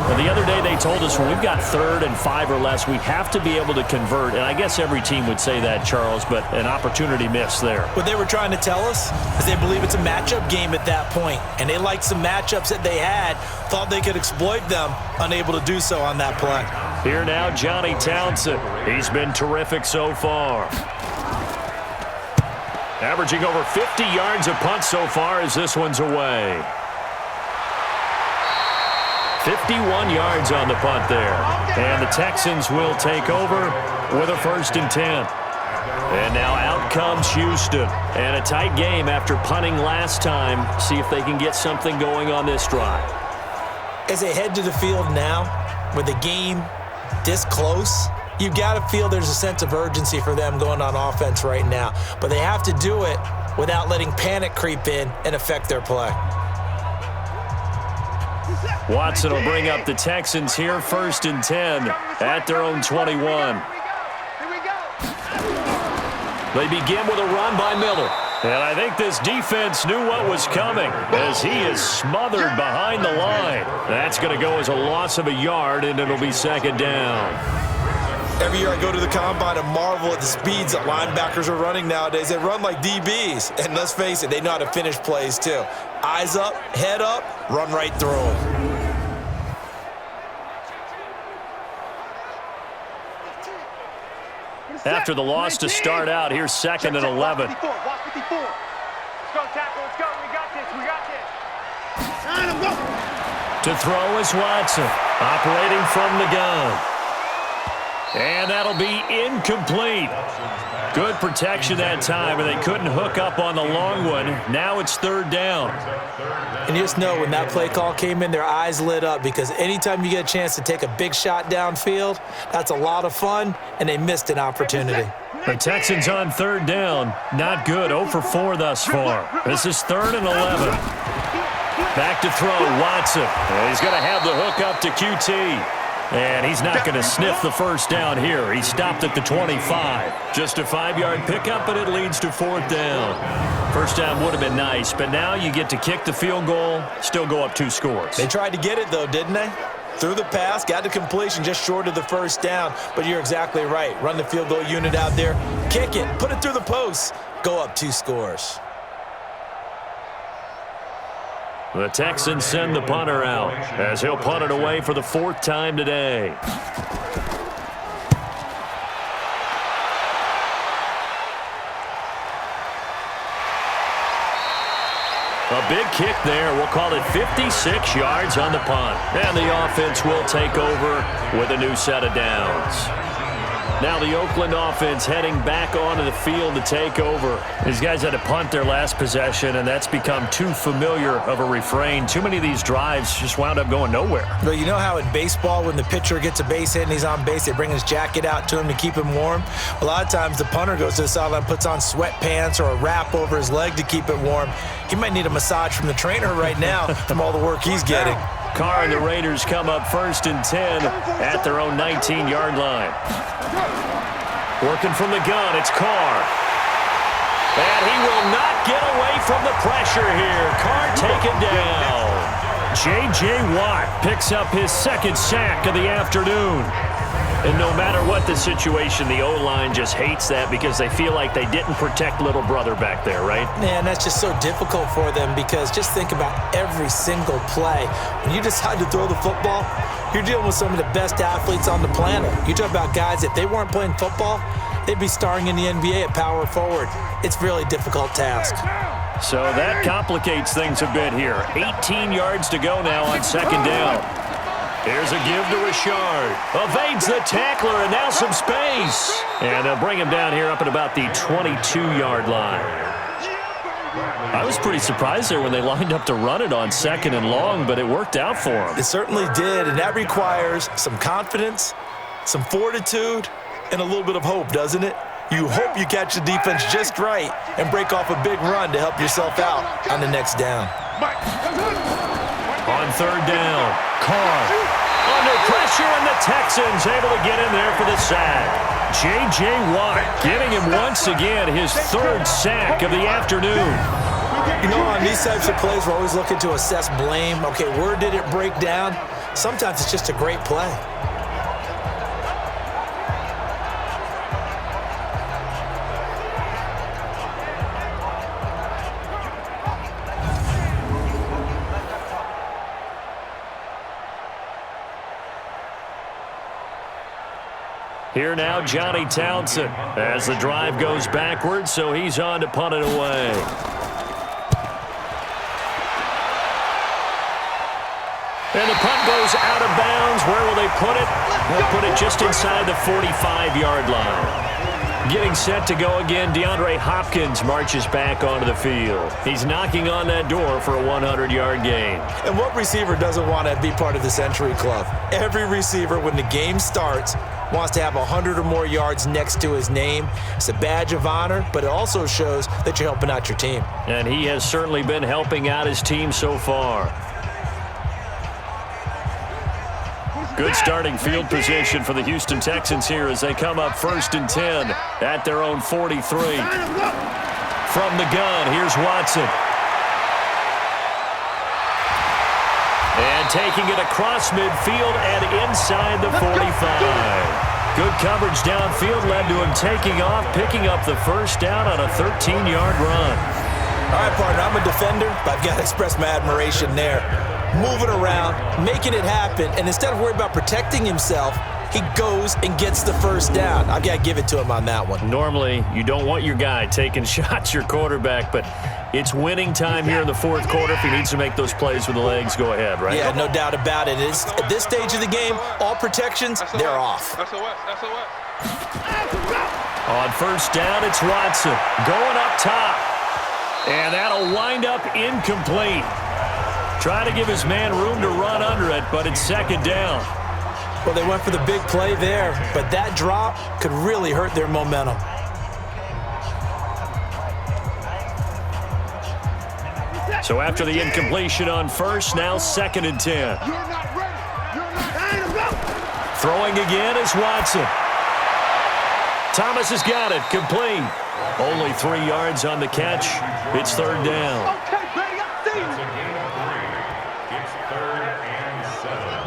Well, the other day they told us when we've got 3rd and 5 or less, we have to be able to convert. And I guess every team would say that, Charles, but an opportunity missed there.
What they were trying to tell us is they believe it's a matchup game at that point, and they liked some matchups that they had, thought they could exploit them, unable to do so on that play.
Here now, Johnny Townsend. He's been terrific so far. Averaging over 50 yards a punt so far as this one's away. 51 yards on the punt there. And the Texans will take over with a 1st and 10. And now out comes Houston. And a tight game after punting last time. See if they can get something going on this drive.
As they head to the field now, with the game this close, you've got to feel there's a sense of urgency for them going on offense right now. But they have to do it without letting panic creep in and affect their play.
Watson will bring up the Texans here, 1st and 10 at their own 21. They begin with a run by Miller. And I think this defense knew what was coming as he is smothered behind the line. That's going to go as a loss of a yard, and it'll be 2nd down.
Every year I go to the combine and marvel at the speeds that linebackers are running nowadays. They run like DBs. And let's face it, they know how to finish plays too. Eyes up, head up, run right through them.
After the loss to start out, here's 2nd and 11.
Watch 54. Let's go, tackle. Let's go. We got this. We got this.
To throw is Watson, operating from the gun. And that'll be incomplete. Good protection that time, and they couldn't hook up on the long one. Now it's 3rd down.
And you just know when that play call came in, their eyes lit up because anytime you get a chance to take a big shot downfield, that's a lot of fun, and they missed an opportunity.
The Texans on 3rd down. Not good. 0 for 4 thus far. This is 3rd and 11. Back to throw, Watson. He's going to have the hook up to QT. And he's not going to sniff the first down here. He stopped at the 25. Just a 5-yard pickup, but it leads to 4th down. First down would have been nice, but now you get to kick the field goal, still go up 2 scores.
They tried to get it, though, didn't they? Threw the pass, got the completion just short of the first down, but you're exactly right. Run the field goal unit out there, kick it, put it through the post, go up 2 scores.
The Texans send the punter out as he'll punt it away for the 4th time today. A big kick there. We'll call it 56 yards on the punt. And the offense will take over with a new set of downs. Now the Oakland offense heading back onto the field to take over. These guys had to punt their last possession, and that's become too familiar of a refrain. Too many of these drives just wound up going nowhere.
Well, you know how in baseball when the pitcher gets a base hit and he's on base, they bring his jacket out to him to keep him warm? A lot of times the punter goes to the sideline, puts on sweatpants or a wrap over his leg to keep it warm. He might need a massage from the trainer right now from all the work he's getting.
Carr and the Raiders come up 1st and 10 at their own 19-yard line. Working from the gun, it's Carr. And he will not get away from the pressure here. Carr taken down. J.J. Watt picks up his 2nd sack of the afternoon. And no matter what the situation, the O-line just hates that because they feel like they didn't protect little brother back there, right?
Man, that's just so difficult for them because just think about every single play. When you decide to throw the football, you're dealing with some of the best athletes on the planet. You talk about guys, if they weren't playing football, they'd be starring in the NBA at power forward. It's a really difficult task.
So that complicates things a bit here. 18 yards to go now on 2nd down. Here's a give to Richard. Evades the tackler, and now some space. And they'll bring him down here up at about the 22-yard line. I was pretty surprised there when they lined up to run it on 2nd and long, but it worked out for him.
It certainly did, and that requires some confidence, some fortitude, and a little bit of hope, doesn't it? You hope you catch the defense just right and break off a big run to help yourself out on the next down.
On 3rd down, Carr under pressure, and the Texans able to get in there for the sack. J.J. Watt getting him once again his 3rd sack of the afternoon.
You know, on these types of plays, we're always looking to assess blame. Okay, where did it break down? Sometimes it's just a great play.
Here now, Johnny Townsend, as the drive goes backwards, so he's on to punt it away. And the punt goes out of bounds. Where will they put it? They'll put it just inside the 45-yard line. Getting set to go again, DeAndre Hopkins marches back onto the field. He's knocking on that door for a 100-yard gain.
And what receiver doesn't want to be part of the Century Club? Every receiver, when the game starts, wants to have 100 or more yards next to his name. It's a badge of honor, but it also shows that you're helping out your team.
And he has certainly been helping out his team so far. Good starting field position for the Houston Texans here as they come up 1st and 10 at their own 43. From the gun, here's Watson. And taking it across midfield and inside the 45. Good coverage downfield led to him taking off, picking up the 1st down on a 13-yard run.
All right, partner, I'm a defender, but I've got to express my admiration there. Moving around, making it happen, and instead of worrying about protecting himself, he goes and gets the 1st down. I've got to give it to him on that one.
Normally, you don't want your guy taking shots, your quarterback, but it's winning time here in the 4th quarter. If he needs to make those plays with the legs, go ahead, right?
Yeah, no doubt about it. At this stage of the game, all protections, they're off.
SOS.
On 1st down, it's Watson going up top. And that'll wind up incomplete. Trying to give his man room to run under it, but it's 2nd down.
Well, they went for the big play there, but that drop could really hurt their momentum.
So after the incompletion on 1st, now 2nd and 10. Throwing again is Watson. Thomas has got it, complete. Only 3 yards on the catch. It's 3rd down.
It's 3rd and 7.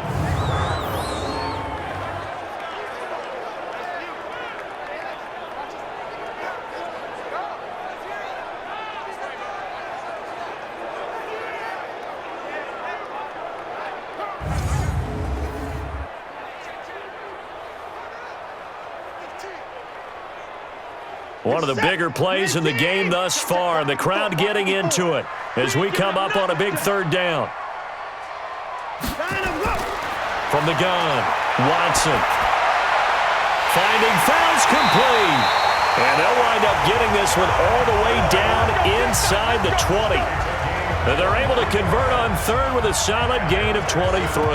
One of the bigger plays in the game thus far, and the crowd getting into it as we come up on a big 3rd down. From the gun, Watson finding fouls complete. And they'll wind up getting this one all the way down inside the 20. And they're able to convert on third with a solid gain of 23.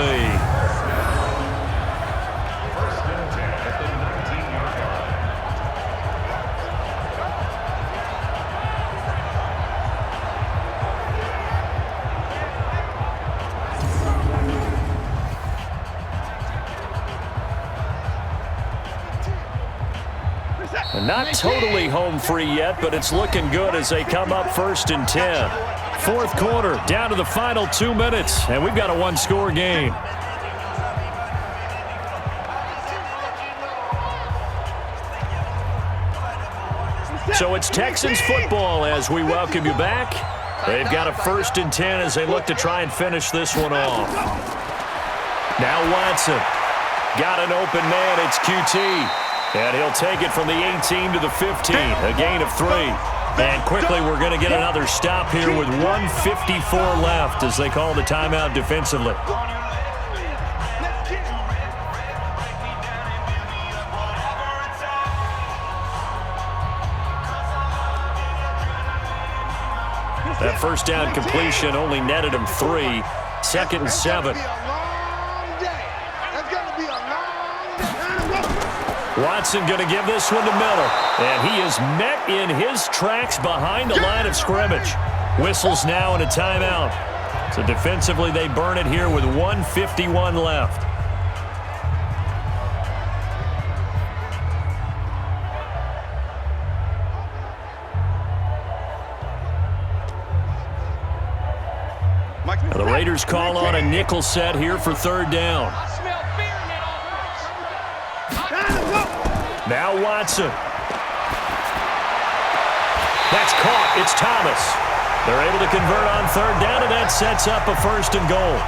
Not totally home free yet, but it's looking good as they come up 1st and 10. Fourth quarter, down to the final 2 minutes, and we've got a one-score game. So it's Texans football as we welcome you back. They've got a 1st and 10 as they look to try and finish this one off. Now Watson. Got an open man. It's QT. And he'll take it from the 18 to the 15, a gain of 3. And quickly we're going to get another stop here with 1:54 left as they call the timeout defensively. That first down completion only netted him 3. 2nd and 7. Watson going to give this one to Miller. And he is met in his tracks behind the line of scrimmage. Whistles now and a timeout. So defensively they burn it here with 1:51 left. Now the Raiders call on a nickel set here for 3rd down. Now Watson. That's caught. It's Thomas. They're able to convert on 3rd down, and that sets up a 1st and goal.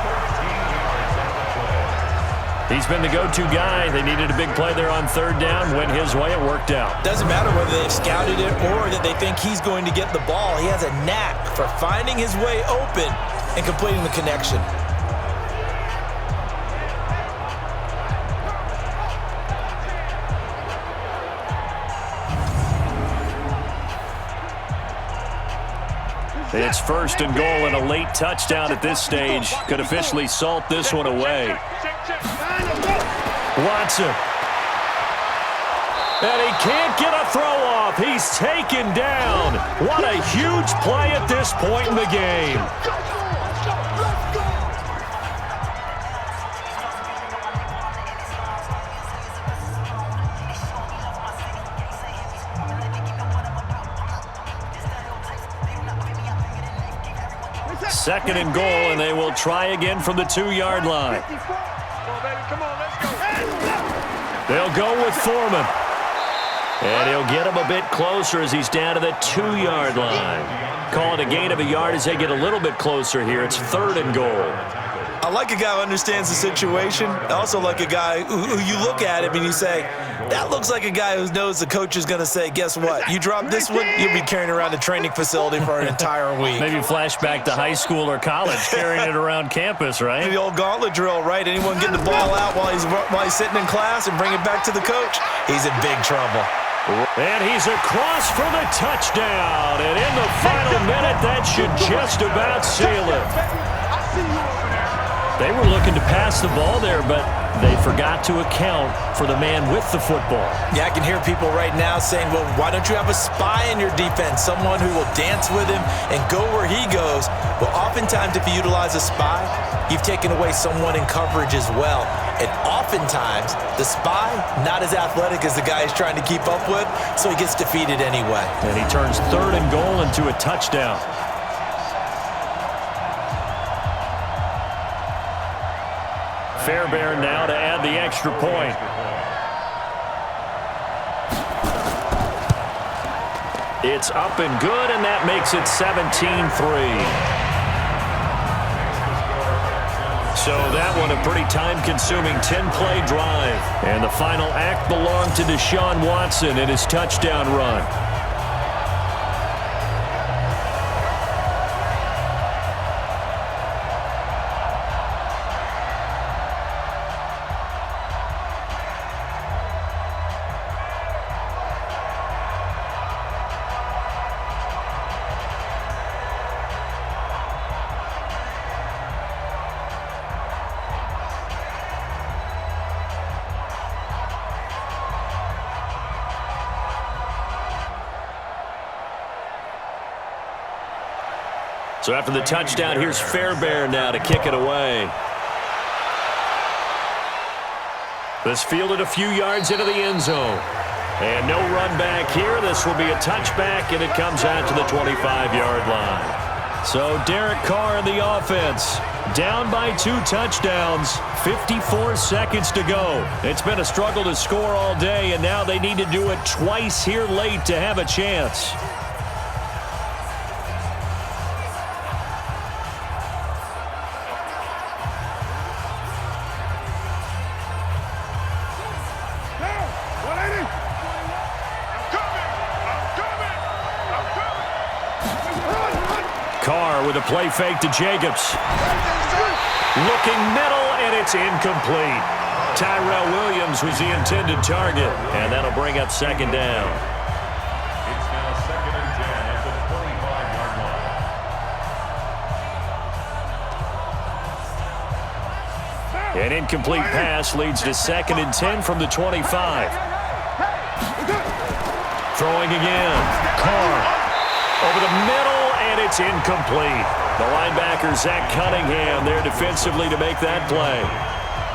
He's been the go-to guy. They needed a big play there on 3rd down. Went his way. It worked out.
Doesn't matter whether they've scouted it or that they think he's going to get the ball. He has a knack for finding his way open and completing the connection.
It's 1st and goal and a late touchdown at this stage. Could officially salt this one away. Watson. And he can't get a throw off. He's taken down. What a huge play at this point in the game. Second and goal, and they will try again from the 2-yard line. They'll go with Foreman. And he'll get him a bit closer as he's down to the 2-yard line. Call it a gain of a yard as they get a little bit closer here. It's 3rd and goal.
I like a guy who understands the situation. I also like a guy who you look at him and you say, that looks like a guy who knows the coach is going to say, guess what? You drop this one, you'll be carrying around the training facility for an entire week.
Maybe flashback to high school or college, carrying it around campus, right?
The old gauntlet drill, right? Anyone get the ball out while he's sitting in class and bring it back to the coach, he's in big trouble.
And he's across for the touchdown. And in the final minute, that should just about seal it. They were looking to pass the ball there, but they forgot to account for the man with the football.
Yeah, I can hear people right now saying, well, why don't you have a spy in your defense, someone who will dance with him and go where he goes? Well, oftentimes if you utilize a spy, you've taken away someone in coverage as well. And oftentimes, the spy, not as athletic as the guy he's trying to keep up with, so he gets defeated anyway.
And he turns 3rd and goal into a touchdown. Fairbairn now to add the extra point. It's up and good, and that makes it 17-3. So that one a pretty time-consuming 10-play drive. And the final act belonged to Deshaun Watson in his touchdown run. So after the touchdown, here's Fairbairn now to kick it away. This fielded a few yards into the end zone. And no run back here. This will be a touchback, and it comes out to the 25-yard line. So Derek Carr in the offense, down by 2 touchdowns, 54 seconds to go. It's been a struggle to score all day, and now they need to do it twice here late to have a chance. Carr with a play fake to Jacobs. Looking middle, and it's incomplete. Tyrell Williams was the intended target, and that'll bring up second down.
It's now 2nd and 10 at the 25-yard line.
An incomplete pass leads to 2nd and 10 from the 25. Throwing again. Carr over the middle, and it's incomplete. The linebacker, Zach Cunningham, there defensively to make that play.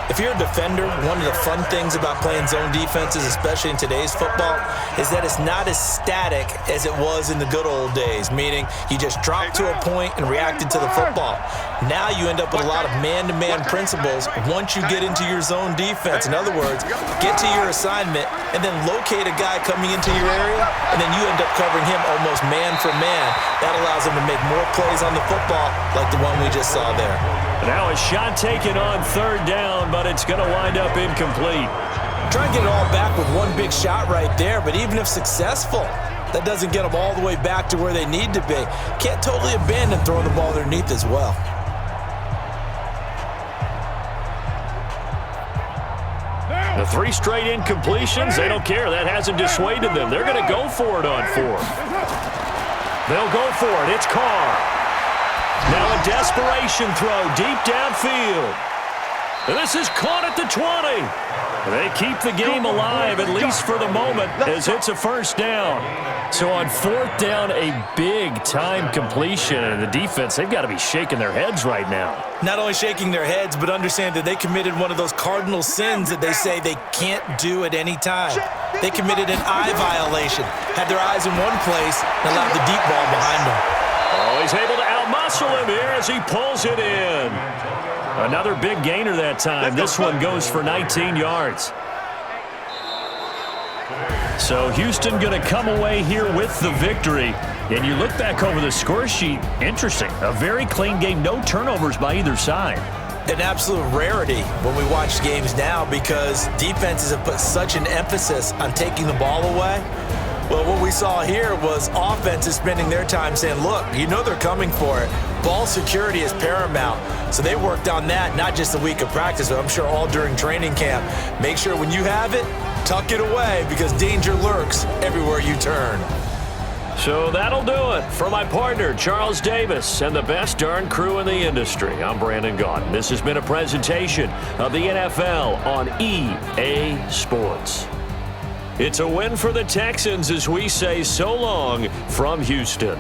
If you're a defender, one of the fun things about playing zone defenses, especially in today's football, is that it's not as static as it was in the good old days, meaning you just dropped to a point and reacted to the football. Now you end up with a lot of man-to-man principles once you get into your zone defense. In other words, get to your assignment and then locate a guy coming into your area, and then you end up covering him almost man for man. That allows him to make more plays on the football like the one we just saw there.
Now a shot taken on 3rd down, but it's going to wind up incomplete.
Try and get it all back with one big shot right there, but even if successful, that doesn't get them all the way back to where they need to be. Can't totally abandon throwing the ball underneath as well.
The 3 straight incompletions, they don't care. That hasn't dissuaded them. They're going to go for it on 4th. They'll go for it. It's Carr. Now a desperation throw deep downfield. And this is caught at the 20. They keep the game alive, at least for the moment, as it's a 1st down. So on 4th down, a big-time completion. And the defense, they've got to be shaking their heads right now.
Not only shaking their heads, but understand that they committed one of those cardinal sins that they say they can't do at any time. They committed an eye violation, had their eyes in one place, and allowed the deep ball behind them.
Oh, he's able to outmuscle him here as he pulls it in. Another big gainer that time. This one goes for 19 yards. So Houston going to come away here with the victory. And you look back over the score sheet, interesting. A very clean game, no turnovers by either side.
An absolute rarity when we watch games now because defenses have put such an emphasis on taking the ball away. Well, what we saw here was offenses spending their time saying, look, you know they're coming for it. Ball security is paramount. So they worked on that, not just a week of practice, but I'm sure all during training camp. Make sure when you have it, tuck it away because danger lurks everywhere you turn.
So that'll do it. For my partner, Charles Davis, and the best darn crew in the industry, I'm Brandon Gaudin. This has been a presentation of the NFL on EA Sports. It's a win for the Texans as we say so long from Houston.